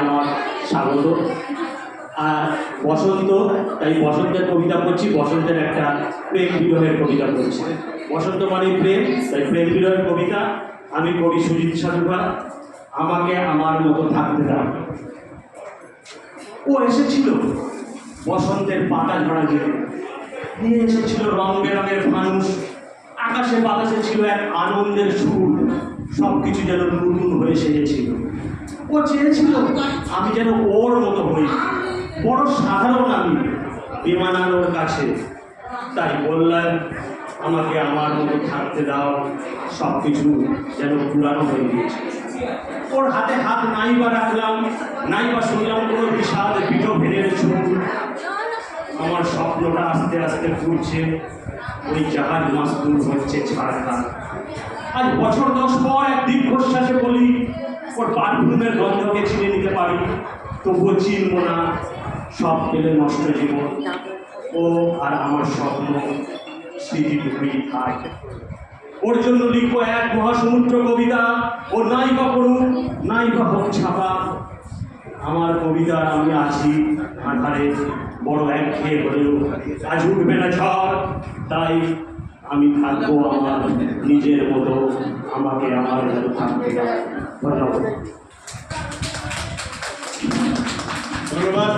আমার স্বাগত। আর বসন্ত, তাই বসন্তের কবিতা পড়ছি। বসন্তের একটা প্রেম বিরহের কবিতা পড়ছি। বসন্ত মানে প্রেম, তাই প্রেম বিরহের কবিতা আমি কবি সুজিত সাধুকা। আমাকে আমার মতো থাকতে দাও। ও এসেছিল বসন্তের পাতা ঝরা জেলে, নিয়ে এসেছিল রং বেরঙের মানুষ। আকাশে বাতাসে ছিল এক আনন্দের সুর, সব কিছু যেন নতুন হয়ে সেজেছিল। ও চেয়েছিল আমি যেন ওর মতো হই, বড় সাধারণ আমি বিমানানোর কাছে। তাই বললাম আমাকে আমার মতো থাকতে দাও, সব কিছু যেন পুরানো হয়ে গিয়েছে। ওর হাতে হাত নাইবা রাখলাম, নাইবা শুনলাম কোনো বিষাদ পিঠোভেনের সুর। আমার স্বপ্নটা আস্তে আস্তে ঘুরছে, ওই জাহাজ মাস্তুল হচ্ছে ছাড়খাড়। আজ বছর 10 পর এক দীর্ঘশ্বাসে বলি ওর পারফিউমের গন্ধকে চিনে নিতে পারি, তবুও চিনব না। সব পেলে নষ্ট জীবন, ও আর আমার স্বপ্ন স্মৃতিটুকুই থাক। ওর জন্য লিখবো এক মহাসমুদ্র কবিতা। ও নাই বা পড়ুক, নাই বা হোক ছাপা। আমার কবিতা আমি আছি আধারে, বড় একঘেয়ে হলেও আজ উঠবে না ঝড়। তাই আমি থাকবো আমার নিজের মতো, আমাকে আমার মতো থাকতে দাও। ধন্যবাদ।